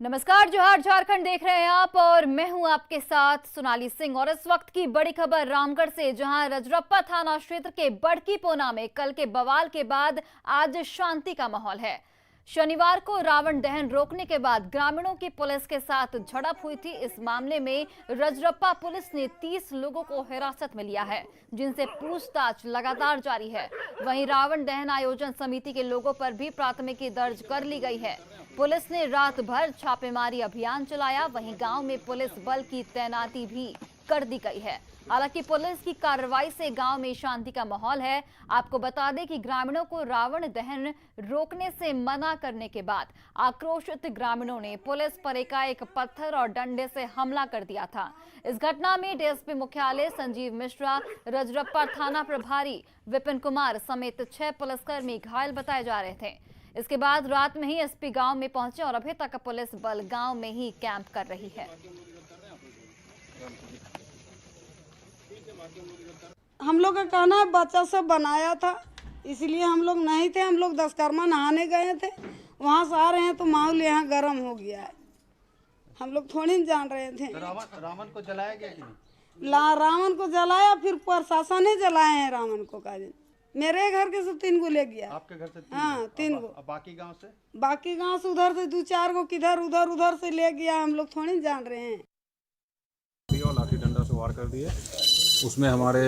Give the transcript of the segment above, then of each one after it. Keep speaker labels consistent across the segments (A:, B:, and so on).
A: नमस्कार, जोहार झारखंड देख रहे हैं आप और मैं हूं आपके साथ सोनाली सिंह। और इस वक्त की बड़ी खबर रामगढ़ से, जहां रजरप्पा थाना क्षेत्र के बड़की पोना में कल के बवाल के बाद आज शांति का माहौल है। शनिवार को रावण दहन रोकने के बाद ग्रामीणों की पुलिस के साथ झड़प हुई थी। इस मामले में रजरप्पा पुलिस ने 30 लोगों को हिरासत में लिया है, जिनसे पूछताछ लगातार जारी है। वहीं रावण दहन आयोजन समिति के लोगों पर भी प्राथमिकी दर्ज कर ली गई है। पुलिस ने रात भर छापेमारी अभियान चलाया। वहीं गांव में पुलिस बल की तैनाती भी कर दी गई है। हालांकि पुलिस की कार्रवाई से गांव में शांति का माहौल है। आपको बता दें कि ग्रामीणों को रावण दहन रोकने से मना करने के बाद आक्रोशित ग्रामीणों ने पुलिस पर एकाएक पत्थर और डंडे से हमला कर दिया था। इस घटना में डीएसपी मुख्यालय संजीव मिश्रा, रजरप्पा थाना प्रभारी विपिन कुमार समेत 6 पुलिसकर्मी घायल बताए जा रहे थे। इसके बाद रात में ही एसपी गांव में पहुंचे और अभी तक पुलिस बल गांव में ही कैंप कर रही है।
B: हम लोग का कहना है बच्चा सब बनाया था, इसलिए हम लोग नहीं थे। हम लोग दशकर्मा नहाने गए थे, वहाँ से आ रहे हैं तो माहौल यहाँ गर्म हो गया है। हम लोग थोड़ी न जान रहे थे।
C: तो रावण को जलाया गया कि नहीं?
B: रावण को जलाया, फिर प्रशासन ही जलाए हैं रावण को। का दिन मेरे घर के सब 3 गो ले गया।
C: आपके घर से 3?
B: हाँ, 3 गो।
C: बाकी गांव से?
B: बाकी गांव से उधर से 2-4 गो किधर उधर से ले गया। हम लोग थोड़ी जान रहे हैं।
D: लाठी डंडा से वार कर दिए। उसमें हमारे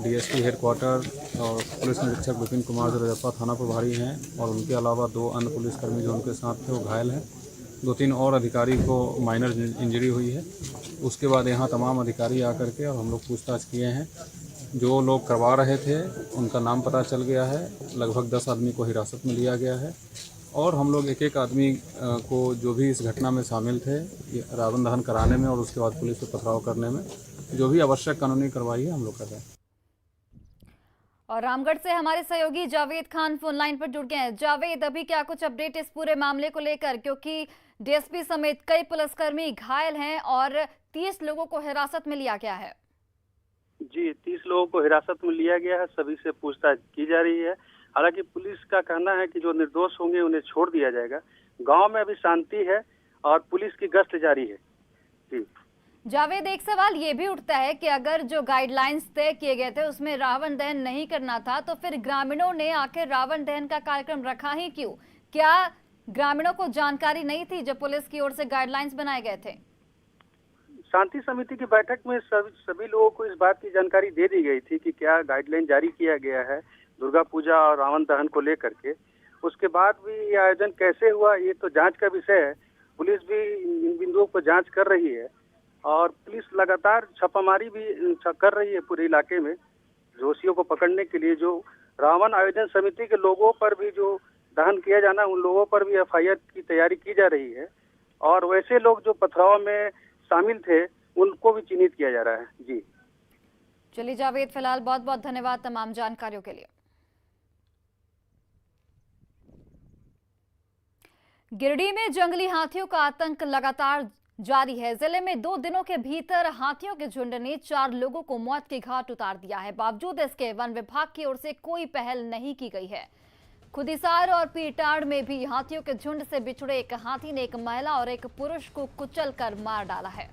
D: डीएसपी हेडक्वार्टर और पुलिस निरीक्षक विपिन कुमार जो रजरप्पा थाना प्रभारी हैं, और उनके अलावा 2 अन्य पुलिसकर्मी जो उनके साथ थे वो घायल हैं। 2-3 और अधिकारी को माइनर इंजरी हुई है। उसके बाद यहाँ तमाम अधिकारी आकर के और हम लोग पूछताछ किए हैं। जो लोग करवा रहे थे उनका नाम पता चल गया है। लगभग 10 आदमी को हिरासत में लिया गया है और हम लोग एक आदमी को जो भी इस घटना में शामिल थे रावण दहन कराने में और उसके बाद पुलिस पे पथराव करने में जो भी आवश्यक कानूनी कार्रवाई है हम लोग कर रहे हैं।
A: और रामगढ़ से हमारे सहयोगी जावेद खान फोन लाइन पर जुड़ गए हैं। जावेद, अभी क्या कुछ अपडेट इस पूरे मामले को लेकर, क्योंकि डीएसपी समेत कई पुलिसकर्मी घायल हैं और 30 लोगों को हिरासत में लिया गया है।
E: जी, 30 लोगों को हिरासत में लिया गया है। सभी से पूछताछ की जा रही है। हालांकि पुलिस का कहना है कि जो निर्दोष होंगे उन्हें छोड़ दिया जाएगा। गांव में अभी शांति है और पुलिस की गश्त जारी है। जी
A: जावेद, एक सवाल ये भी उठता है कि अगर जो गाइडलाइंस तय किए गए थे उसमें रावण दहन नहीं करना था, तो फिर ग्रामीणों ने आखिर रावण दहन का कार्यक्रम रखा ही क्यों? क्या ग्रामीणों को जानकारी नहीं थी जब पुलिस की ओर से गाइडलाइंस बनाए गए थे?
E: शांति समिति की बैठक में सभी लोगों को इस बात की जानकारी दे दी गई थी कि क्या गाइडलाइन जारी किया गया है दुर्गा पूजा और रावण दहन को लेकर के। उसके बाद भी ये आयोजन कैसे हुआ ये तो जांच का विषय है। पुलिस भी इन बिंदुओं पर जांच कर रही है और पुलिस लगातार छापामारी भी कर रही है पूरे इलाके में दोषियों को पकड़ने के लिए। जो रावण आयोजन समिति के लोगों पर भी जो दहन किया जाना, उन लोगों पर भी एफआईआर की तैयारी की जा रही है और वैसे लोग जो पथराव में शामिल थे उनको भी चिन्हित किया जा रहा है। जी
A: चलिए जावेद, फिलहाल बहुत बहुत धन्यवाद तमाम जानकारियों के लिए। गिरिडीह में जंगली हाथियों का आतंक लगातार जारी है। जिले में 2 दिनों के भीतर हाथियों के झुंड ने 4 लोगों को मौत के घाट उतार दिया है। बावजूद इसके वन विभाग की ओर से कोई पहल नहीं की गई है। खुदिसार और पीटाड़ में भी हाथियों के झुंड से बिछड़े एक हाथी ने एक महिला और एक पुरुष को कुचल कर मार डाला है।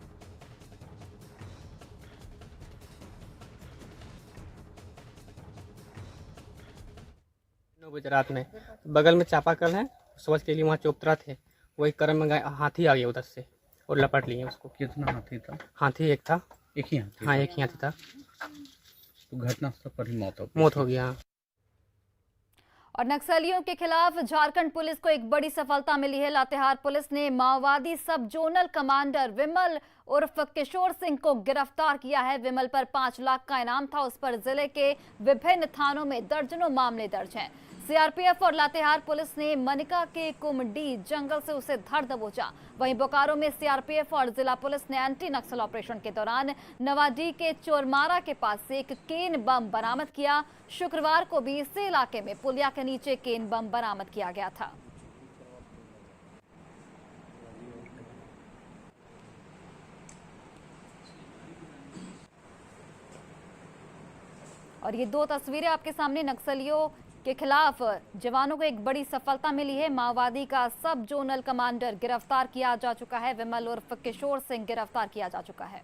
F: गुजरात में बगल में चापाकल है, समझ के लिए वहाँ चौपतरा थे। वही क्रम में हाथी आ गया उधर से और लपट लिए उसको।
C: कितना हाथी था?
F: हाथी एक था।
C: एक ही हाथी?
F: हाँ, एक ही हाथी था।
C: तो घटनास्थल पर ही
F: मौत हो गया।
A: और नक्सलियों के खिलाफ झारखंड पुलिस को एक बड़ी सफलता मिली है। लातेहार पुलिस ने माओवादी सब जोनल कमांडर विमल उर्फ किशोर सिंह को गिरफ्तार किया है। विमल पर 5 लाख का इनाम था। उस पर जिले के विभिन्न थानों में दर्जनों मामले दर्ज हैं। सीआरपीएफ और लातेहार पुलिस ने मनिका के कुमडी जंगल से उसे धर दबोचा। वहीं बोकारो में सीआरपीएफ और जिला पुलिस ने एंटी नक्सल ऑपरेशन के दौरान नवाडी के चोरमारा के पास से एक केन बम बरामद किया। शुक्रवार को भी इसी इलाके में पुलिया के नीचे केन बम बरामद किया गया था। और ये 2 तस्वीरें आपके सामने नक्सलियों के खिलाफ जवानों को एक बड़ी सफलता मिली है। माओवादी का सब जोनल कमांडर गिरफ्तार किया जा चुका है। विमल उर्फ किशोर सिंह गिरफ्तार किया जा चुका है।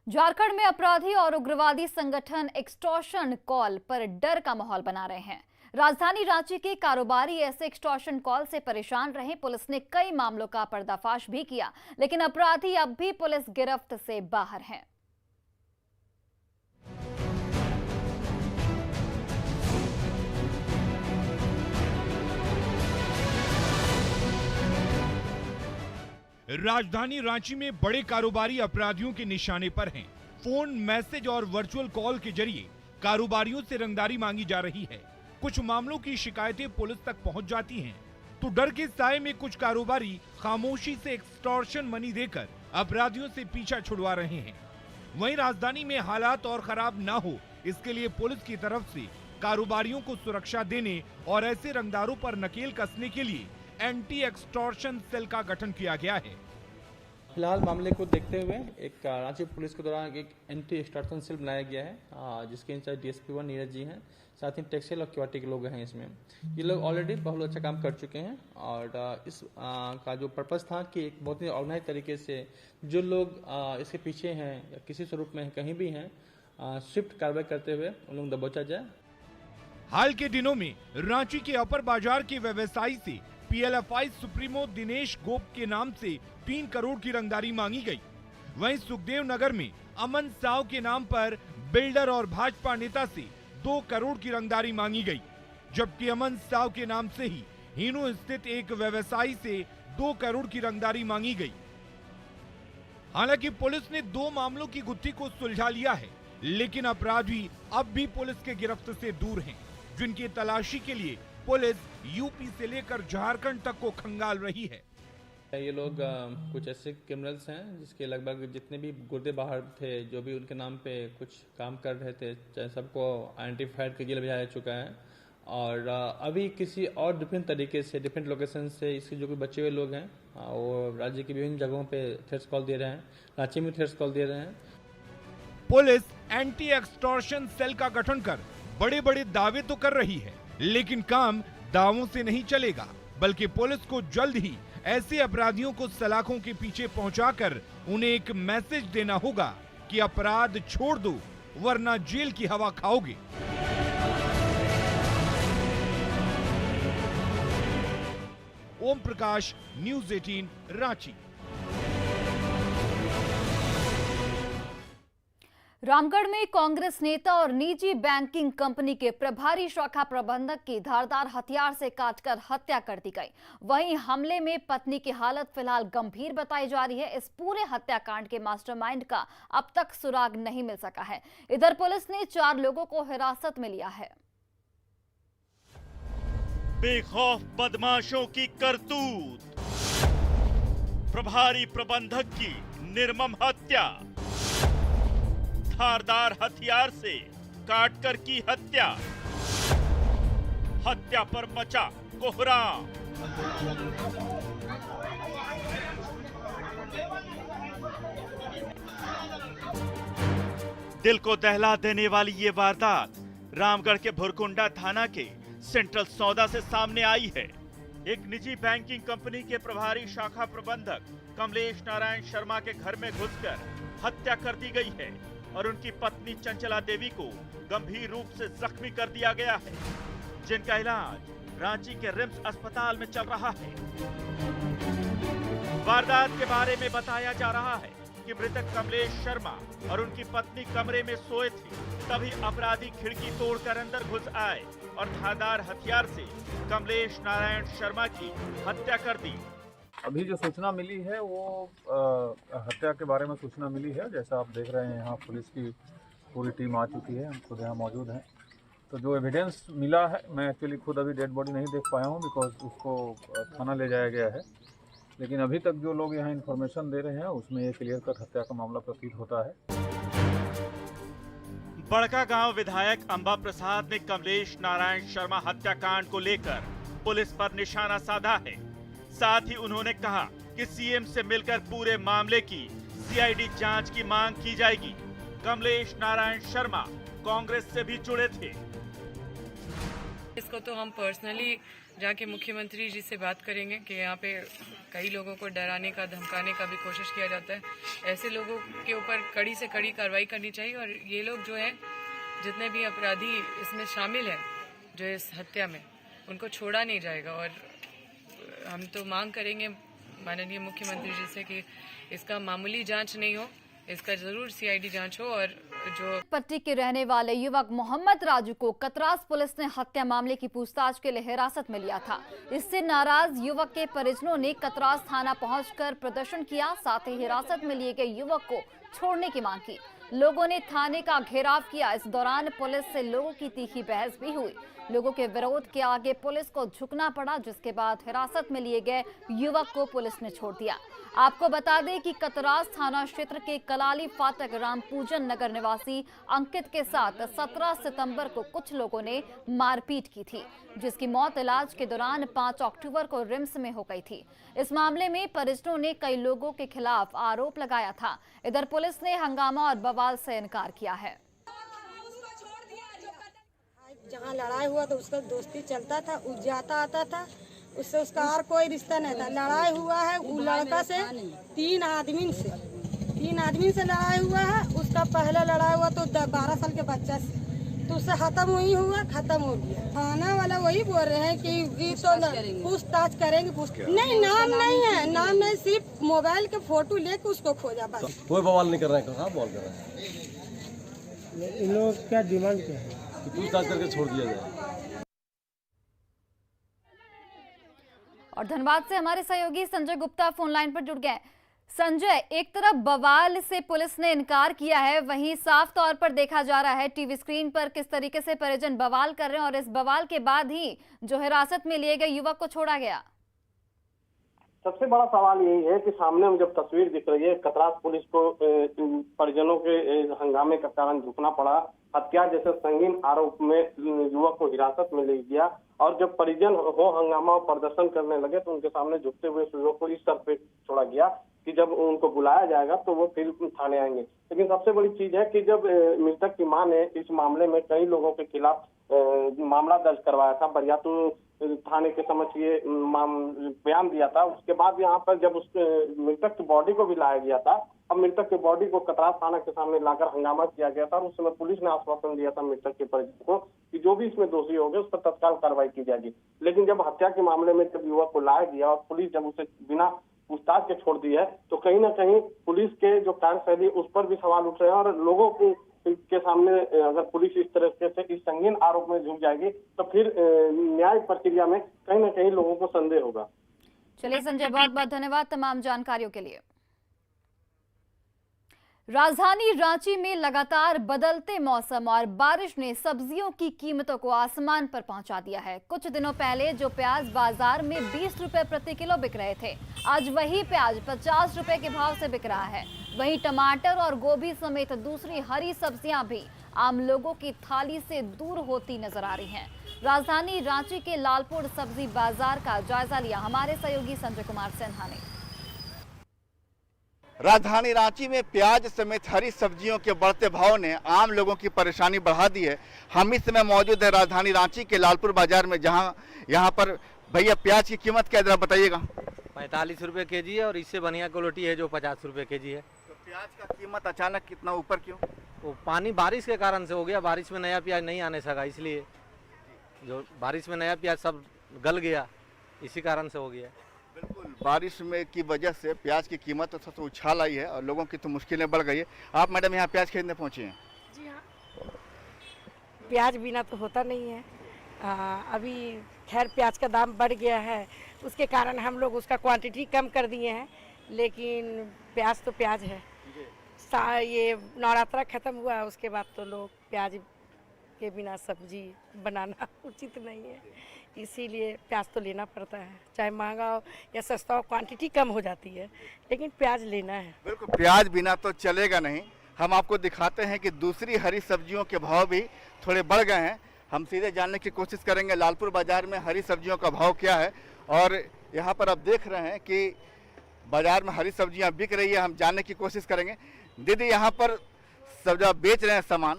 A: झारखंड में अपराधी और उग्रवादी संगठन एक्सटॉर्शन कॉल पर डर का माहौल बना रहे हैं। राजधानी रांची के कारोबारी ऐसे एक्सटॉर्शन कॉल से परेशान रहे। पुलिस ने कई मामलों का पर्दाफाश भी किया, लेकिन अपराधी अब भी पुलिस गिरफ्त से बाहर हैं।
G: राजधानी रांची में बड़े कारोबारी अपराधियों के निशाने पर हैं। फोन, मैसेज और वर्चुअल कॉल के जरिए कारोबारियों से रंगदारी मांगी जा रही है। कुछ मामलों की शिकायतें पुलिस तक पहुंच जाती हैं, तो डर के साए में कुछ कारोबारी खामोशी से एक्सटॉर्शन मनी देकर अपराधियों से पीछा छुड़वा रहे हैं। वहीं राजधानी में हालात और खराब ना हो, इसके लिए पुलिस की तरफ से कारोबारियों को सुरक्षा देने और ऐसे रंगदारों पर नकेल कसने के लिए एंटी एक्सटॉर्शन सेल का गठन किया गया है।
H: फिलहाल मामले को देखते हुए एक रांची पुलिस के द्वारा एक एंटी एक्सटॉर्शन सेल बनाया गया है, जिसके इंचार्ज DSP 1 नीरज जी हैं। साथ ही टेक्सटाइल और क्वालिटी के लोग हैं इसमें। ये लोग ऑलरेडी बहुत अच्छा काम कर चुके हैं और इस का जो पर्पस था कि एक बहुत ही ऑर्गेनाइज तरीके से जो लोग इसके पीछे हैं या किसी स्वरूप में कहीं भी हैं, स्विफ्ट कार्रवाई करते हुए उन लोग दबोचा जाए।
G: हाल के दिनों में रांची के अपर बाजार के व्यवसायी से PLFI सुप्रीमो दिनेश गोप के नाम से 3 करोड़ की रंगदारी मांगी गई। वहीं सुखदेव नगर में अमन साव के नाम पर बिल्डर और भाजपा नेता से 2 करोड़ की रंगदारी मांगी गई, जबकि अमन साव के नाम से ही हीनो स्थित एक व्यवसायी से 2 करोड़ की रंगदारी मांगी गई। हालांकि पुलिस ने 2 मामलों की गुत्थी को सुलझा लिया है, लेकिन अपराधी अब भी पुलिस के गिरफ्त से दूर हैं, जिनकी तलाशी के लिए पुलिस यूपी से लेकर झारखंड तक को खंगाल रही है।
H: ये लोग कुछ ऐसे क्रिमिनल्स हैं जिसके लगभग जितने भी गुर्दे बाहर थे, जो भी उनके नाम पे कुछ काम कर रहे थे, सबको आइडेंटिफाइड के जेल भेजा जा चुका है। और अभी किसी और डिफरेंट तरीके से, डिफरेंट लोकेशन से इसके जो भी बचे हुए लोग हैं वो राज्य की विभिन्न जगहों पे थ्रेट्स कॉल दे रहे हैं। रांची में थ्रेट्स कॉल दे रहे हैं।
G: पुलिस एंटी एक्सटॉर्शन सेल का गठन कर बड़े बड़े दावे तो कर रही है, लेकिन काम दावों से नहीं चलेगा, बल्कि पुलिस को जल्द ही ऐसे अपराधियों को सलाखों के पीछे पहुंचाकर उन्हें एक मैसेज देना होगा कि अपराध छोड़ दो, वरना जेल की हवा खाओगे। ओम प्रकाश, न्यूज़ 18, रांची।
A: रामगढ़ में कांग्रेस नेता और निजी बैंकिंग कंपनी के प्रभारी शाखा प्रबंधक की धारदार हथियार से काटकर हत्या कर दी गई। वहीं हमले में पत्नी की हालत फिलहाल गंभीर बताई जा रही है। इस पूरे हत्याकांड के मास्टरमाइंड का अब तक सुराग नहीं मिल सका है। इधर पुलिस ने 4 लोगों को हिरासत में लिया है।
I: बेखौफ बदमाशों की करतूत, प्रभारी प्रबंधक की निर्मम हत्या, धारदार हथियार से काटकर की हत्या, हत्या पर मचा कोहराम। दिल को दहला देने वाली ये वारदात रामगढ़ के भुरकुंडा थाना के सेंट्रल सौदा से सामने आई है। एक निजी बैंकिंग कंपनी के प्रभारी शाखा प्रबंधक कमलेश नारायण शर्मा के घर में घुसकर हत्या कर दी गई है और उनकी पत्नी चंचला देवी को गंभीर रूप से जख्मी कर दिया गया है, जिनका इलाज रांची के रिम्स अस्पताल में चल रहा है। वारदात के बारे में बताया जा रहा है कि मृतक कमलेश शर्मा और उनकी पत्नी कमरे में सोए थे, तभी अपराधी खिड़की तोड़कर अंदर घुस आए और धारदार हथियार से कमलेश नारायण शर्मा की हत्या कर दी।
D: अभी जो सूचना मिली है वो हत्या के बारे में सूचना मिली है। जैसा आप देख रहे हैं, यहाँ पुलिस की पूरी टीम आ चुकी है, हम खुद यहाँ मौजूद हैं। तो जो एविडेंस मिला है, मैं एक्चुअली खुद अभी डेड बॉडी नहीं देख पाया हूँ, बिकॉज उसको थाना ले जाया गया है, लेकिन अभी तक जो लोग यहाँ इन्फॉर्मेशन दे रहे हैं उसमें ये क्लियर कट हत्या का मामला प्रतीत होता है।
I: बड़कागांव विधायक अंबा प्रसाद ने कमलेश नारायण शर्मा हत्याकांड को लेकर पुलिस पर निशाना साधा है। साथ ही उन्होंने कहा कि सीएम से मिलकर पूरे मामले की सीआईडी जांच की मांग की जाएगी। कमलेश नारायण शर्मा कांग्रेस से भी जुड़े थे।
J: इसको तो हम पर्सनली जाके मुख्यमंत्री जी से बात करेंगे कि यहाँ पे कई लोगों को डराने का धमकाने का भी कोशिश किया जाता है। ऐसे लोगों के ऊपर कड़ी से कड़ी कार्रवाई करनी चाहिए और ये लोग जो है जितने भी अपराधी इसमें शामिल हैं जो इस हत्या में, उनको छोड़ा नहीं जाएगा। और हम तो मांग करेंगे माननीय मुख्यमंत्री जी से कि इसका मामूली जांच नहीं हो, इसका जरूर सीआईडी जांच हो। और जो
A: पट्टी के रहने वाले युवक मोहम्मद राजू को कतरास पुलिस ने हत्या मामले की पूछताछ के लिए हिरासत में लिया था। इससे नाराज युवक के परिजनों ने कतरास थाना पहुंचकर प्रदर्शन किया। साथ ही हिरासत में लिए गए युवक को छोड़ने की मांग की। लोगों ने थाने का घेराव किया। इस दौरान पुलिस से लोगों की तीखी बहस भी हुई। लोगों के विरोध के आगे पुलिस को झुकना पड़ा, जिसके बाद हिरासत में लिए गए युवक को पुलिस ने छोड़ दिया। आपको बता दें कि कतरास थाना क्षेत्र के कलाली फाटक रामपूजन नगर निवासी अंकित के साथ 17 सितंबर को कुछ लोगों ने मारपीट की थी, जिसकी मौत इलाज के दौरान 5 अक्टूबर को रिम्स में हो गई थी। इस मामले में परिजनों ने कई लोगों के खिलाफ आरोप लगाया था। इधर पुलिस ने हंगामा और बवाल से इनकार किया है।
B: जहाँ लड़ाई हुआ तो उसका दोस्ती चलता था, वो जाता आता था, उससे उसका और कोई रिश्ता नहीं था। लड़ाई हुआ है वो लड़का से 3 आदमी से लड़ाई हुआ है। उसका पहला लड़ाई हुआ तो 12 साल के बच्चा से, तो उससे खत्म हुई हुआ, खत्म हो गया। थाना वाला वही बोल रहे हैं कि तो पूछताछ करेंगे। नहीं, नाम नहीं है, नाम नहीं, सिर्फ मोबाइल के फोटो लेके उसको खोजा बस।
K: कोई बवाल नहीं कर रहे हैं, कहाँ बवाल कर रहे हैं?
L: इन लोग क्या डिमांड क्या है?
K: पूछताछ करके छोड़ दिया जाए।
A: और धनबाद से हमारे सहयोगी संजय गुप्ता फोन लाइन पर जुड़ गए। संजय, एक तरफ बवाल से पुलिस ने इनकार किया है, वहीं साफ तौर पर देखा जा रहा है टीवी स्क्रीन पर किस तरीके से परिजन बवाल कर रहे हैं और इस बवाल के बाद ही जो हिरासत में लिए गए युवक को छोड़ा गया।
E: सबसे बड़ा सवाल यही है कि सामने में जब तस्वीर दिख रही है, कतरास पुलिस को परिजनों के हंगामे का कारण झुकना पड़ा। हत्या जैसे संगीन आरोप में युवक को हिरासत में ले गया और जब परिजन हो हंगामा और प्रदर्शन करने लगे तो उनके सामने झुकते हुए युवक को इस स्तर पे छोड़ा गया कि जब उनको बुलाया जाएगा तो वो फिर थाने आएंगे। लेकिन सबसे बड़ी चीज है कि जब मृतक की मां ने इस मामले में कई लोगों के खिलाफ मामला दर्ज करवाया था, बरियातू थाने के समक्ष ये बयान दिया था। उसके बाद यहाँ पर जब उस मृतक की बॉडी को भी लाया गया था, अब मृतक की बॉडी को कतरास थाना के सामने लाकर हंगामा किया गया था और उस समय पुलिस ने आश्वासन दिया था मृतक के परिजन को कि जो भी इसमें दोषी होंगे उस पर तत्काल कार्रवाई की जाएगी। लेकिन जब हत्या के मामले में जब युवक को लाया गया और पुलिस जब उसे बिना पूछताछ के छोड़ दी है तो कहीं ना कहीं पुलिस के जो कार्यशैली उस पर भी सवाल उठ रहे हैं और लोगों के सामने अगर पुलिस इस तरह से इस संगीन आरोप में झुक जाएगी तो फिर न्यायिक प्रक्रिया में कहीं ना कहीं लोगों को संदेह होगा।
A: चलिए संजय, बहुत बहुत धन्यवाद तमाम जानकारियों के लिए। राजधानी रांची में लगातार बदलते मौसम और बारिश ने सब्जियों की कीमतों को आसमान पर पहुंचा दिया है। कुछ दिनों पहले जो प्याज बाजार में 20 रुपए प्रति किलो बिक रहे थे, आज वही प्याज 50 रुपए के भाव से बिक रहा है। वहीं टमाटर और गोभी समेत दूसरी हरी सब्जियां भी आम लोगों की थाली से दूर होती नजर आ रही हैं। राजधानी रांची के लालपुर सब्जी बाजार का जायजा लिया हमारे सहयोगी संजय कुमार सिन्हा ने।
M: राजधानी रांची में प्याज समेत हरी सब्जियों के बढ़ते भाव ने आम लोगों की परेशानी बढ़ा दी है। हम इस समय मौजूद है राजधानी रांची के लालपुर बाजार में, जहां यहाँ पर भैया प्याज की कीमत क्या जरा बताइएगा।
N: 45 रुपए केजी है और इससे बढ़िया क्वालिटी है जो 50 रुपए केजी है।
M: तो प्याज का कीमत अचानक कितना ऊपर क्यों?
N: वो पानी बारिश के कारण से हो गया, बारिश में नया प्याज नहीं आने सका, इसलिए जो बारिश में नया प्याज सब गल गया, इसी कारण से हो गया।
M: बिल्कुल, बारिश में की वजह से प्याज की कीमत तो सबसे उछाल आई है और लोगों की तो मुश्किलें बढ़ गई है। आप मैडम यहाँ प्याज खरीदने पहुँचे हैं?
O: जी हाँ, प्याज बिना तो होता नहीं है। अभी खैर प्याज का दाम बढ़ गया है, उसके कारण हम लोग उसका क्वांटिटी कम कर दिए हैं, लेकिन प्याज तो प्याज है। ये नवरात्रा खत्म हुआ, उसके बाद तो लोग प्याज के बिना सब्जी बनाना उचित नहीं है, इसीलिए प्याज तो लेना पड़ता है, चाहे महंगा हो या सस्ता हो, क्वांटिटी कम हो जाती है, लेकिन प्याज लेना है।
M: बिल्कुल, प्याज बिना तो चलेगा नहीं। हम आपको दिखाते हैं कि दूसरी हरी सब्जियों के भाव भी थोड़े बढ़ गए हैं। हम सीधे जानने की कोशिश करेंगे लालपुर बाजार में हरी सब्जियों का भाव क्या है। और यहाँ पर आप देख रहे हैं कि बाजार में हरी सब्जियां बिक रही है, हम जानने की कोशिश करेंगे। दीदी, यहाँ पर सब जो बेच रहे हैं सामान,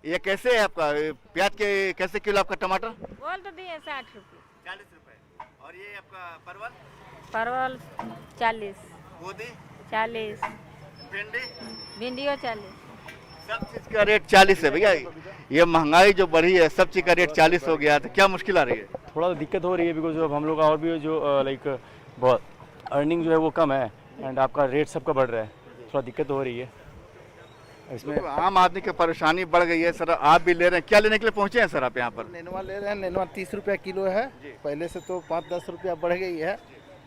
M: ये कैसे है आपका प्याज के कैसे किलो आपका टमाटर?
P: बोल तो दिए 60 रुपये।
M: 40 रुपए। और ये आपका परवल?
P: परवल 40।
M: गोभी
P: 40।
M: भिंडी?
P: भिंडियो 40।
M: सब चीज का रेट 40 है भैया। ये महंगाई जो बढ़ी है, सब चीज का रेट 40 हो गया, तो क्या मुश्किल आ रही है?
Q: थोड़ा दिक्कत हो रही है, बिकॉज हम लोग का और भी जो लाइक बहुत अर्निंग जो है वो कम है एंड आपका रेट सबका बढ़ रहा है, थोड़ा दिक्कत हो रही है इसमें।
M: तो आम आदमी की परेशानी बढ़ गई है। सर, आप भी ले रहे हैं, क्या लेने के लिए पहुंचे हैं सर आप यहाँ पर?
R: नेनुआ ले रहे हैं। नेनुआ 30 रुपया किलो है, पहले से तो 5-10 रुपया बढ़ गई है,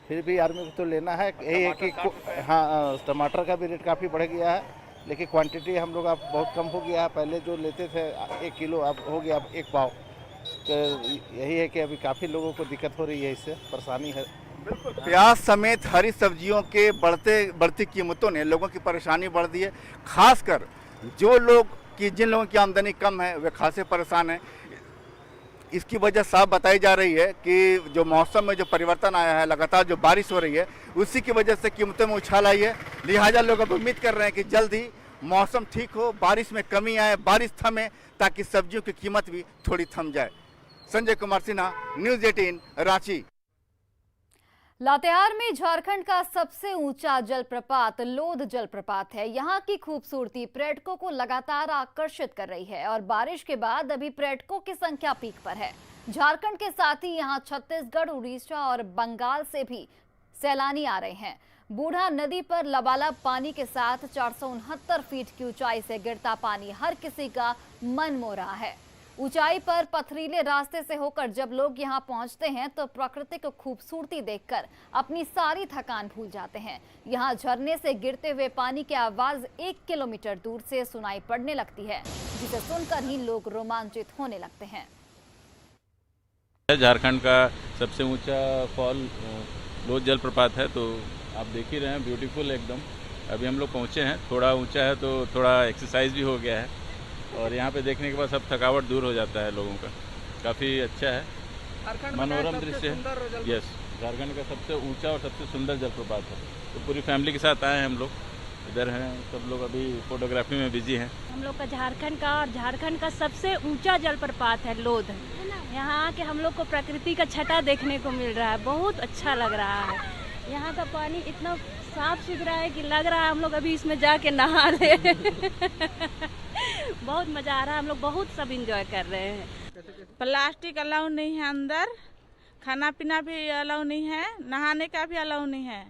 R: फिर भी आदमी को तो लेना है। यही है कि हाँ, टमाटर का भी रेट काफ़ी बढ़ गया है, लेकिन क्वांटिटी हम लोग अब बहुत कम हो गया है। पहले जो लेते थे 1 किलो, अब हो गया 1 पाव। तो यही है कि अभी काफ़ी लोगों को दिक्कत हो रही है, इससे परेशानी है।
M: बिल्कुल, प्याज समेत हरी सब्जियों के बढ़ती कीमतों ने लोगों की परेशानी बढ़ दी है। खासकर जिन लोगों की आमदनी कम है वे खासे परेशान हैं। इसकी वजह साफ बताई जा रही है कि जो मौसम में जो परिवर्तन आया है, लगातार जो बारिश हो रही है, उसी की वजह से कीमतों में उछाल आई है। लिहाजा लोग अब उम्मीद कर रहे हैं कि जल्द ही मौसम ठीक हो, बारिश में कमी आए, बारिश थमे, ताकि सब्जियों की कीमत भी थोड़ी थम जाए। संजय कुमार सिन्हा, न्यूज़ 18, रांची।
A: लातेहार में झारखंड का सबसे ऊंचा जलप्रपात लोध जलप्रपात है। यहाँ की खूबसूरती पर्यटकों को लगातार आकर्षित कर रही है और बारिश के बाद अभी पर्यटकों की संख्या पीक पर है। झारखंड के साथ ही यहाँ छत्तीसगढ़, उड़ीसा और बंगाल से भी सैलानी आ रहे हैं। बूढ़ा नदी पर लबालब पानी के साथ 469 फीट की ऊंचाई से गिरता पानी हर किसी का मन मोह रहा है। ऊंचाई पर पथरीले रास्ते से होकर जब लोग यहां पहुंचते हैं तो प्राकृतिक खूबसूरती देखकर अपनी सारी थकान भूल जाते हैं। यहां झरने से गिरते हुए पानी की आवाज 1 किलोमीटर दूर से सुनाई पड़ने लगती है, जिसे सुनकर ही लोग रोमांचित होने लगते हैं।
S: झारखंड का सबसे ऊंचा फॉल लोध जलप्रपात है, तो आप देख ही रहे हैं, ब्यूटीफुल एकदम। अभी हम लोग पहुंचे हैं, थोड़ा ऊंचा है तो थोड़ा एक्सरसाइज भी हो गया है और यहाँ पे देखने के बाद सब थकावट दूर हो जाता है लोगों का। काफ़ी अच्छा है, मनोरम दृश्य है। यस, झारखंड का सबसे ऊंचा और सबसे सुंदर जलप्रपात है। तो पूरी फैमिली के साथ आए हैं हम लोग, इधर हैं सब लोग, अभी फोटोग्राफी में बिजी हैं।
T: हम लोग का झारखंड का सबसे ऊंचा जलप्रपात है लोध। यहाँ के हम लोग को प्रकृति का छटा देखने को मिल रहा है, बहुत अच्छा लग रहा है। यहाँ का पानी इतना साफ सुथरा है कि लग रहा है हम लोग अभी इसमें जाके नहा ले। बहुत मजा आ रहा है, हम लोग बहुत सब एंजॉय कर रहे हैं।
U: प्लास्टिक अलाउ नहीं है अंदर, खाना पीना भी अलाउ नहीं है, नहाने का भी अलाउ नहीं है।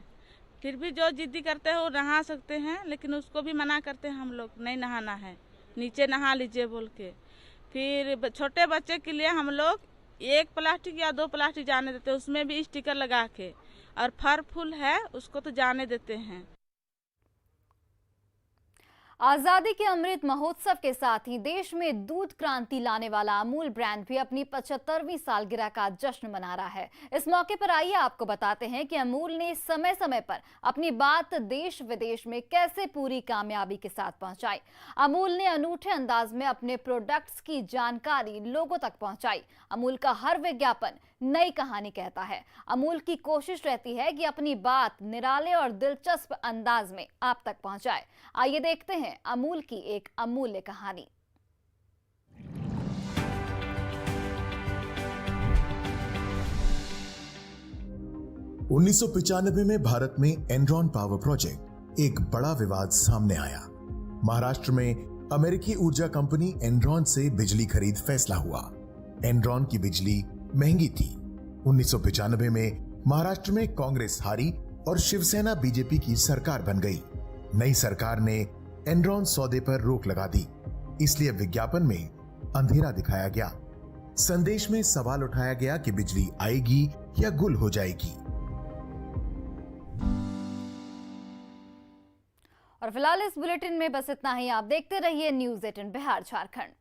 U: फिर भी जो जिद्दी करते हैं वो नहा सकते हैं, लेकिन उसको भी मना करते हैं हम लोग, नहीं नहाना है, नीचे नहा लीजिए बोल के। फिर छोटे बच्चे के लिए हम लोग 1 प्लास्टिक या 2 प्लास्टिक जाने देते हैं, उसमें भी स्टिकर लगा के, और फल फूल है उसको तो जाने देते हैं।
A: आजादी के अमृत महोत्सव के साथ ही देश में दूध क्रांति लाने वाला अमूल ब्रांड भी अपनी 75वीं सालगिरह का जश्न मना रहा है। इस मौके पर आइए आपको बताते हैं कि अमूल ने समय समय पर अपनी बात देश विदेश में कैसे पूरी कामयाबी के साथ पहुंचाई। अमूल ने अनूठे अंदाज में अपने प्रोडक्ट्स की जानकारी लोगों तक पहुंचाई। अमूल का हर विज्ञापन नई कहानी कहता है। अमूल की कोशिश रहती है कि अपनी बात निराले और दिलचस्प अंदाज में आप तक पहुंचाए। आइए देखते हैं अमूल की एक अमूल्य कहानी।
V: उन्नीस 1995 में भारत में एनरॉन पावर प्रोजेक्ट एक बड़ा विवाद सामने आया। महाराष्ट्र में अमेरिकी ऊर्जा कंपनी एनरॉन से बिजली खरीद फैसला हुआ। एनरॉन की बिजली महंगी थी। 1995 में महाराष्ट्र में कांग्रेस हारी और शिवसेना बीजेपी की सरकार बन गई। नई सरकार ने एनरॉन सौदे पर रोक लगा दी, इसलिए विज्ञापन में अंधेरा दिखाया गया। संदेश में सवाल उठाया गया कि बिजली आएगी या गुल हो जाएगी।
A: और फिलहाल इस बुलेटिन में बस इतना ही। आप देखते रहिए न्यूज़ 18 बिहार झारखंड।